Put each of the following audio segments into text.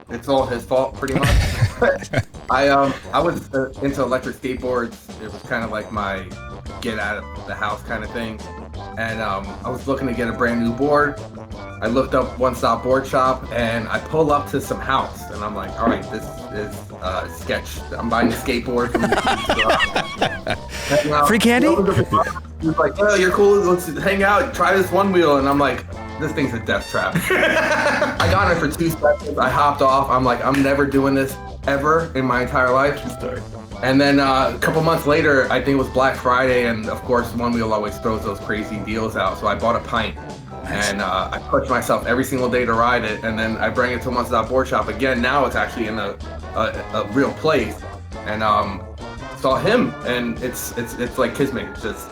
It's all his fault, pretty much. I was into electric skateboards. It was kind of like my get out of the house kind of thing. And I was looking to get a brand new board. I looked up One Stop Board Shop, and I pull up to some house, and I'm like, all right, this is sketch. I'm buying a skateboard from this Free candy? He was like, oh, you're cool. Let's hang out. Try this one wheel. And I'm like, this thing's a death trap. I got it for 2 seconds. I hopped off. I'm like, I'm never doing this ever in my entire life. And then a couple months later, I think it was Black Friday, and of course, One Wheel always throws those crazy deals out. So I bought a pint, and I pushed myself every single day to ride it. And then I bring it to One Stop Board Shop again. Now it's actually in a real place, and saw him, and it's like kismet. It's just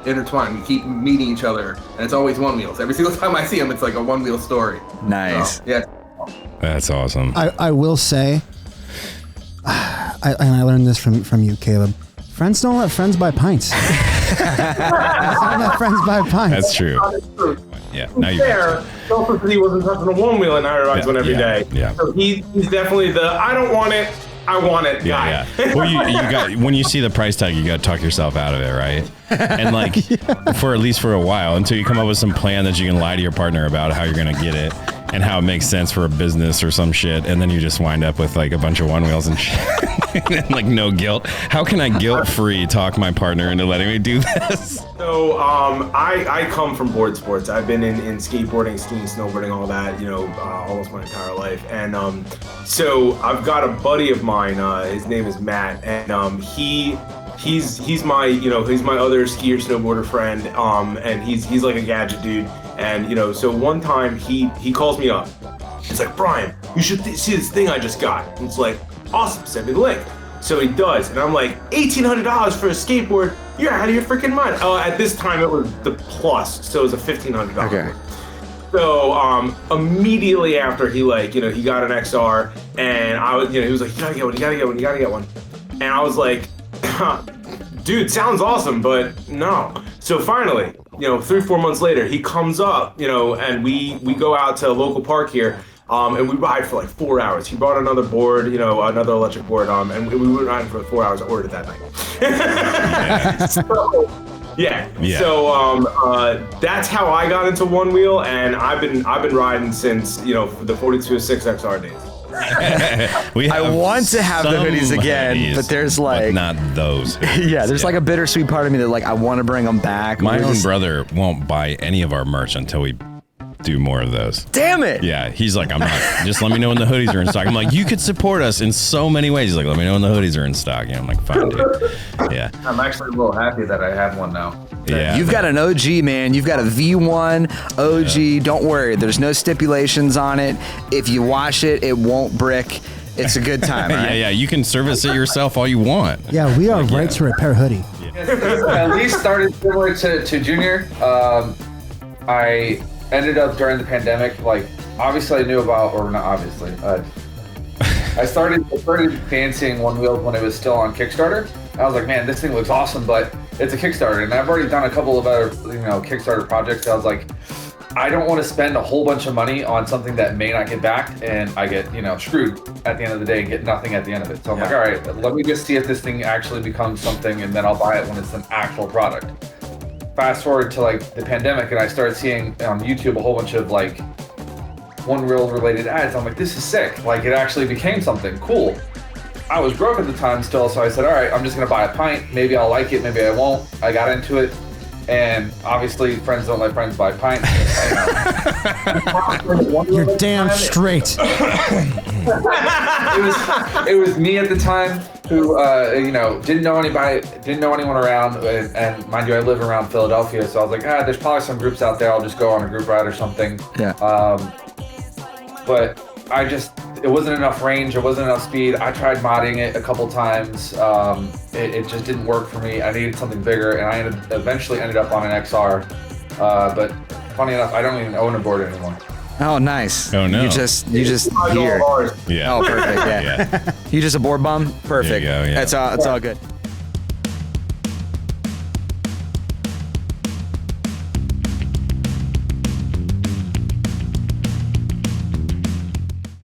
intertwined. We keep meeting each other, and it's always One Wheels. Every single time I see him, it's like a One Wheel story. Nice. So, yeah. That's awesome. I will say, I learned this from you, Caleb. Friends don't let friends buy pints. Don't let friends buy pints. That's true. Yeah. Now you. Fair. Also, because he wasn't touching a one wheel, and I rides one every day. Yeah. So he's definitely the I don't want it. I want it guy. Yeah. Well, you got when you see the price tag, you got to talk yourself out of it, right? And like for at least for a while until you come up with some plan that you can lie to your partner about how you're gonna get it and how it makes sense for a business or some shit, and then you just wind up with like a bunch of one wheels and shit. And like no guilt. How can I guilt-free talk my partner into letting me do this? So I come from board sports. I've been in skateboarding, skiing, snowboarding, all that, almost my entire life. And so I've got a buddy of mine. His name is Matt, and he's my he's my other skier snowboarder friend. And he's like a gadget dude. And so one time he calls me up. It's like, Brian, you should see this thing I just got. And it's like, awesome, send me the link. So he does, and I'm like, $1,800 for a skateboard? You're out of your freaking mind. At this time, it was the Plus, so it was a $1,500. Okay. So immediately after he he got an XR, and I was, he was like, you gotta get one. And I was like, dude, sounds awesome, but no. So finally, 3-4 months later, he comes up, and we go out to a local park here. And we ride for like 4 hours. He brought another board, another electric board, and we were riding for 4 hours. I ordered that night. So, yeah. So that's how I got into one wheel, and I've been riding since the 42.6 XR days. I want to have the hoodies again, hoodies, but there's like but not those. Yeah, there's like a bittersweet part of me that like I want to bring them back. My own brother won't buy any of our merch until we do more of those. Damn it. Yeah, he's like, I'm not, just let me know when the hoodies are in stock. I'm like, you could support us in so many ways. He's like, let me know when the hoodies are in stock. I'm like, fine, dude. Yeah. I'm actually a little happy that I have one now. Yeah. You've got an OG, man. You've got a V1 OG. Yeah. Don't worry. There's no stipulations on it. If you wash it, it won't brick. It's a good time, right? Yeah. You can service it yourself all you want. Yeah, we are right to repair hoodie. At least started similar to Junior. I ended up during the pandemic, like obviously I knew about, or not obviously, I started fancying One Wheel when it was still on Kickstarter. I was like, man, this thing looks awesome, but it's a Kickstarter, and I've already done a couple of other Kickstarter projects. So I was like, I don't want to spend a whole bunch of money on something that may not get backed, and I get screwed at the end of the day and get nothing at the end of it. So I'm like, all right, let me just see if this thing actually becomes something, and then I'll buy it when it's an actual product. Fast forward to like the pandemic, and I started seeing on YouTube a whole bunch of like One Wheel related ads. I'm like, this is sick. Like it actually became something cool. I was broke at the time still, so I said, all right, I'm just gonna buy a pint. Maybe I'll like it, maybe I won't. I got into it, and obviously friends don't let friends buy pints. You're damn straight. It was me at the time who didn't know anybody, didn't know anyone around, and mind you, I live around Philadelphia, so I was like, there's probably some groups out there. I'll just go on a group ride or something. Yeah. But it wasn't enough range, it wasn't enough speed. I tried modding it a couple times. It just didn't work for me. I needed something bigger, and I eventually ended up on an XR. But funny enough, I don't even own a board anymore. Oh, nice. Oh, no. You just here. Yeah. Oh, perfect. Yeah. You just a board bum? Perfect. There you go, yeah. It's all good.